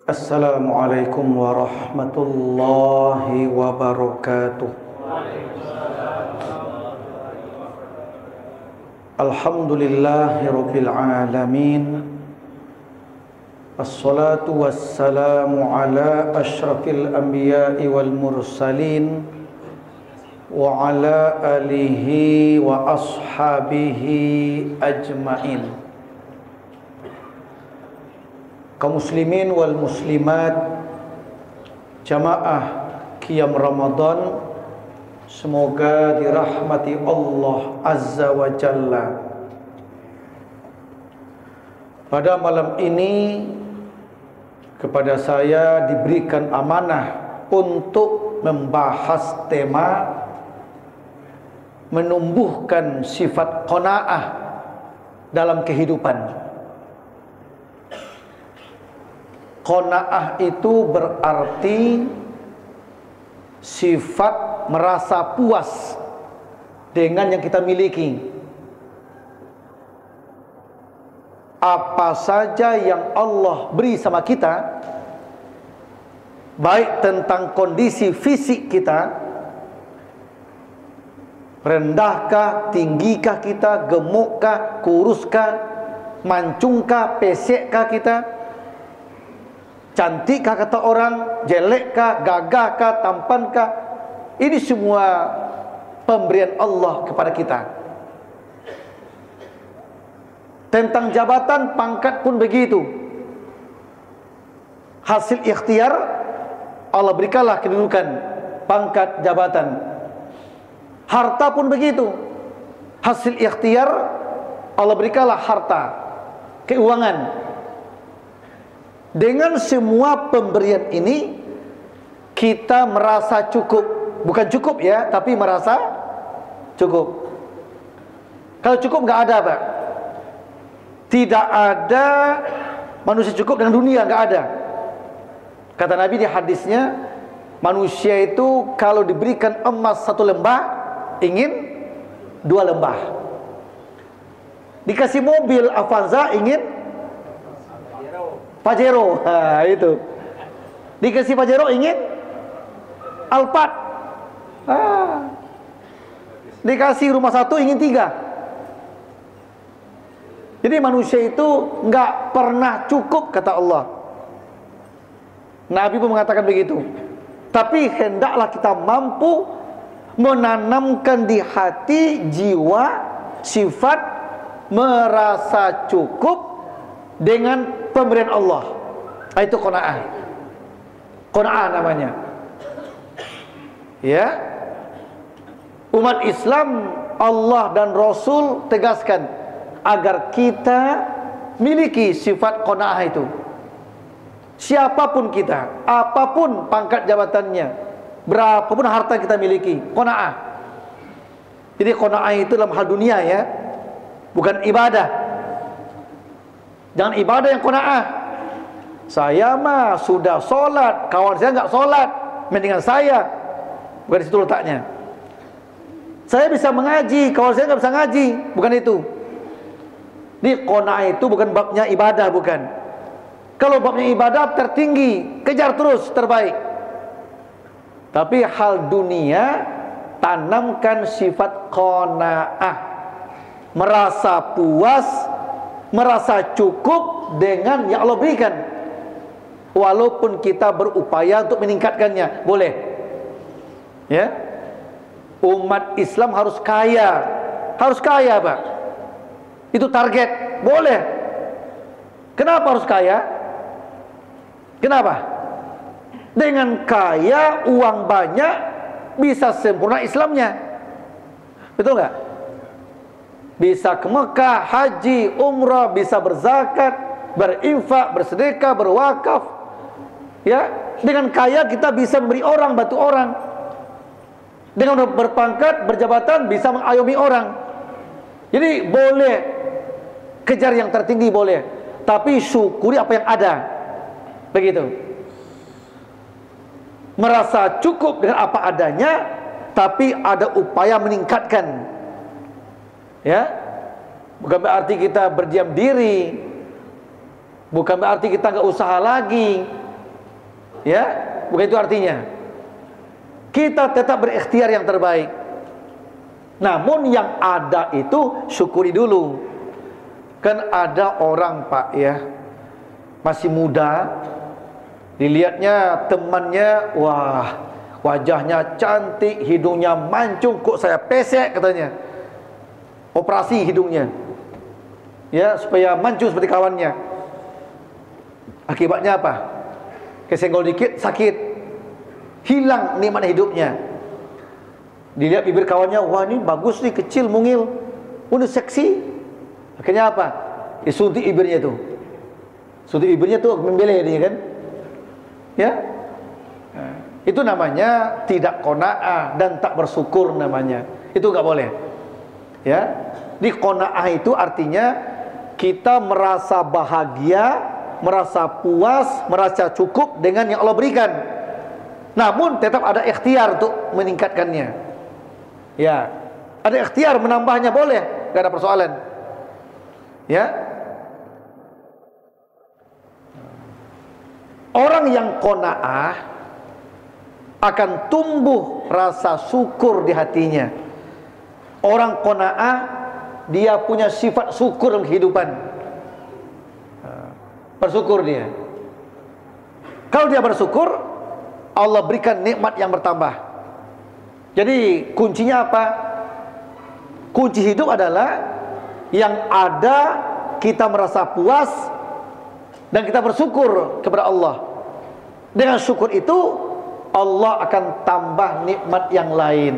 Assalamualaikum warahmatullahi wabarakatuh. Alhamdulillahi alamin. Assalatu wassalamu ala asyrafil anbiya'i wal mursalin wa ala alihi wa ashabihi ajmain. Kaum muslimin wal muslimat, jamaah qiyam Ramadan, semoga dirahmati Allah Azza wa Jalla. Pada malam ini kepada saya diberikan amanah untuk membahas tema menumbuhkan sifat qanaah dalam kehidupan. Qanaah itu berarti sifat merasa puas dengan yang kita miliki. Apa saja yang Allah beri sama kita, baik tentang kondisi fisik kita, rendahkah, tinggikah kita, gemukkah, kuruskah, mancungkah, pesekkah kita, cantikkah kata orang, jelekkah, gagahkah, tampankah, ini semua pemberian Allah kepada kita. Tentang jabatan, pangkat pun begitu. Hasil ikhtiar, Allah berikanlah kedudukan, pangkat, jabatan. Harta pun begitu. Hasil ikhtiar, Allah berikanlah harta, keuangan. Dengan semua pemberian ini, kita merasa cukup. Bukan cukup ya, tapi merasa cukup. Kalau cukup nggak ada, Pak. Tidak ada manusia cukup dengan dunia, nggak ada. Kata Nabi di hadisnya, manusia itu kalau diberikan emas 1 lembah, ingin 2 lembah. Dikasih mobil Avanza, ingin Pajero. Nah, itu. Dikasih Pajero, ingin Alphard. Dikasih rumah 1, ingin 3. Jadi manusia itu nggak pernah cukup, kata Allah. Nabi pun mengatakan begitu. Tapi hendaklah kita mampu menanamkan di hati, jiwa, sifat merasa cukup dengan pemberian Allah. Itu qanaah. Qanaah namanya. Ya. Umat Islam, Allah dan Rasul tegaskan agar kita miliki sifat qanaah itu. Siapapun kita, apapun pangkat jabatannya, berapapun harta kita miliki, qanaah. Jadi qanaah itu dalam hal dunia ya, bukan ibadah. Jangan ibadah yang qanaah. Saya mah sudah sholat, kawan saya nggak sholat, mendingan saya. Bukan di situ letaknya. Saya bisa mengaji, kawan saya nggak bisa ngaji, bukan itu. Di qanaah itu bukan babnya ibadah, bukan. Kalau babnya ibadah tertinggi, kejar terus terbaik. Tapi hal dunia, tanamkan sifat qanaah, merasa puas, merasa cukup dengan yang Allah berikan. Walaupun kita berupaya untuk meningkatkannya, boleh. Ya. Umat Islam harus kaya. Harus kaya, Pak. Itu target, boleh. Kenapa harus kaya? Kenapa? Dengan kaya, uang banyak, bisa sempurna Islamnya. Betul nggak? Bisa ke Mekah, haji, umrah, bisa berzakat, berinfak, bersedekah, berwakaf. Ya, dengan kaya kita bisa memberi orang, bantu orang. Dengan berpangkat, berjabatan, bisa mengayomi orang. Jadi boleh kejar yang tertinggi, boleh, tapi syukuri apa yang ada. Begitu. Merasa cukup dengan apa adanya, tapi ada upaya meningkatkan. Ya, bukan berarti kita berdiam diri, bukan berarti kita nggak usaha lagi, Ya, bukan itu artinya. Kita tetap berikhtiar yang terbaik. Namun yang ada itu syukuri dulu. Kan ada orang Pak ya, masih muda, dilihatnya temannya, wah wajahnya cantik, hidungnya mancung, kok saya pesek katanya. Operasi hidungnya, ya supaya mancung seperti kawannya. Akibatnya apa? Kesenggol dikit sakit, hilang nikmat hidupnya. Dilihat bibir kawannya, wah ini bagus nih, kecil, mungil, udah seksi. Akhirnya apa? Disuntik bibirnya itu. Suntik bibirnya tuh membelai dia kan? Ya, itu namanya tidak qanaah dan tak bersyukur namanya. Itu nggak boleh. Ya, di qanaah itu artinya kita merasa bahagia, merasa puas, merasa cukup dengan yang Allah berikan. Namun tetap ada ikhtiar untuk meningkatkannya. Ya, ada ikhtiar menambahnya boleh, nggak ada persoalan. Ya, orang yang qanaah akan tumbuh rasa syukur di hatinya. Orang qanaah dia punya sifat syukur dalam kehidupan. Bersyukur dia. Kalau dia bersyukur, Allah berikan nikmat yang bertambah. Jadi kuncinya apa? Kunci hidup adalah yang ada kita merasa puas dan kita bersyukur kepada Allah. Dengan syukur itu Allah akan tambah nikmat yang lain.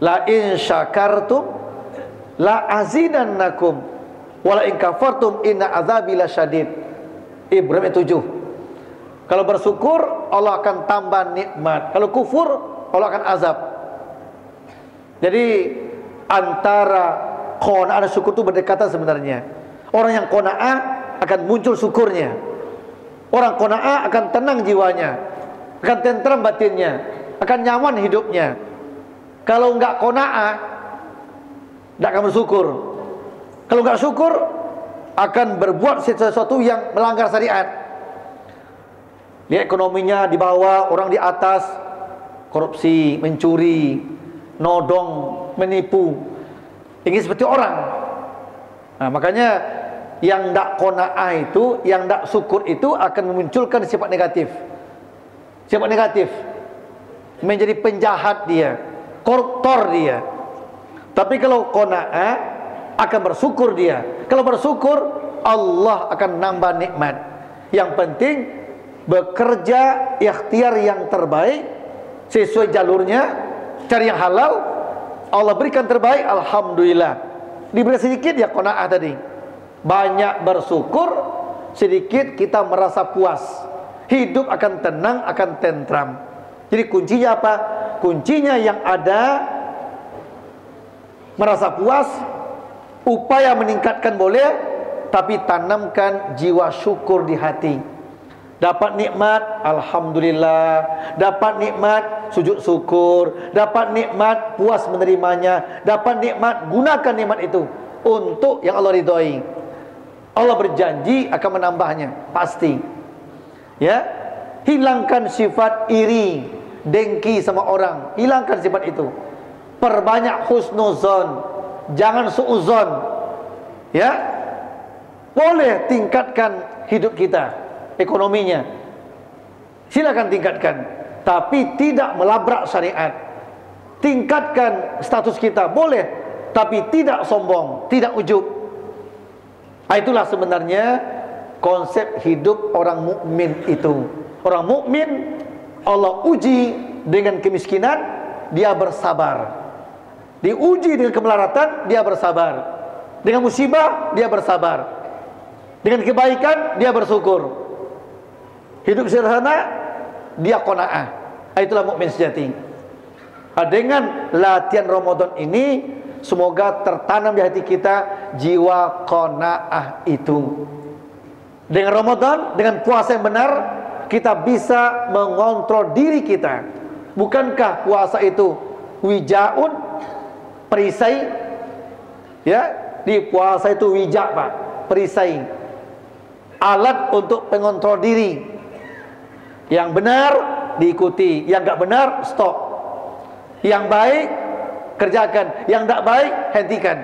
La in syakartum la azidannakum wa la in kafartum inna azabi lasyadid. Ibrahim 7. Kalau bersyukur Allah akan tambah nikmat. Kalau kufur Allah akan azab. Jadi antara qanaah dan syukur itu berdekatan sebenarnya. Orang yang qanaah akan muncul syukurnya. Orang qanaah akan tenang jiwanya, akan tentram batinnya, akan nyaman hidupnya. Kalau enggak qanaah, enggak akan bersyukur. Kalau enggak syukur, akan berbuat sesuatu yang melanggar syariat. Lihat ekonominya di bawah, orang di atas, korupsi, mencuri, nodong, menipu, ingin seperti orang. Nah, makanya yang tidak qanaah itu, yang tidak syukur itu akan memunculkan sifat negatif. Sifat negatif, menjadi penjahat dia, koruptor dia. Tapi kalau qanaah akan bersyukur dia. Kalau bersyukur Allah akan nambah nikmat. Yang penting bekerja ikhtiar yang terbaik sesuai jalurnya, cari yang halal. Allah berikan terbaik, alhamdulillah. Diberi sedikit ya qanaah tadi. Banyak bersyukur, sedikit kita merasa puas. Hidup akan tenang, akan tentram. Jadi kuncinya apa? Kuncinya yang ada merasa puas, upaya meningkatkan boleh, tapi tanamkan jiwa syukur di hati. Dapat nikmat, alhamdulillah. Dapat nikmat, sujud syukur. Dapat nikmat, puas menerimanya. Dapat nikmat, gunakan nikmat itu untuk yang Allah ridhoi. Allah berjanji akan menambahnya, pasti. Ya, hilangkan sifat iri, dengki sama orang. Hilangkan sifat itu. Perbanyak husnuzon, jangan suuzon. Ya, boleh tingkatkan hidup kita, ekonominya. Silakan tingkatkan, tapi tidak melabrak syariat. Tingkatkan status kita, boleh, tapi tidak sombong, tidak ujub. Itulah sebenarnya konsep hidup orang mukmin itu. Orang mukmin Allah uji dengan kemiskinan, dia bersabar. Diuji dengan kemelaratan, dia bersabar. Dengan musibah, dia bersabar. Dengan kebaikan, dia bersyukur. Hidup sederhana, dia qanaah. Itulah mukmin sejati. Dengan latihan Ramadan ini, semoga tertanam di hati kita jiwa qanaah itu. Dengan Ramadan, dengan puasa yang benar, kita bisa mengontrol diri kita. Bukankah puasa itu wijaun, perisai? Ya, di puasa itu wijak Pak, perisai. Alat untuk pengontrol diri. Yang benar diikuti, yang enggak benar stop. Yang baik kerjakan, yang enggak baik hentikan.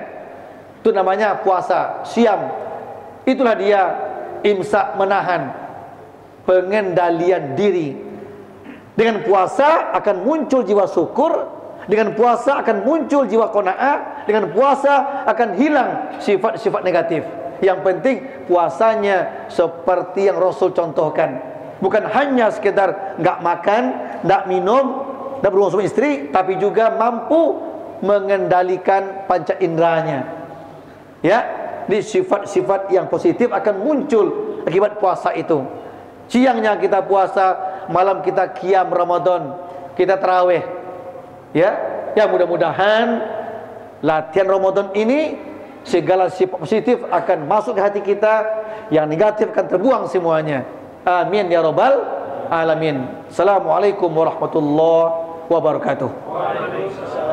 Itu namanya puasa, siam. Itulah dia imsak, menahan, pengendalian diri. Dengan puasa akan muncul jiwa syukur, dengan puasa akan muncul jiwa qanaah, dengan puasa akan hilang sifat-sifat negatif. Yang penting puasanya seperti yang Rasul contohkan. Bukan hanya sekedar enggak makan, enggak minum, enggak berhubungan sama istri, tapi juga mampu mengendalikan panca inderanya. Ya, di sifat-sifat yang positif akan muncul akibat puasa itu. Siangnya kita puasa, malam kita qiyam Ramadan, kita tarawih. Ya, mudah-mudahan latihan Ramadan ini segala sifat positif akan masuk ke hati kita, yang negatif akan terbuang semuanya. Amin ya rabbal alamin. Assalamualaikum warahmatullahi wabarakatuh. Waalaikumsalam.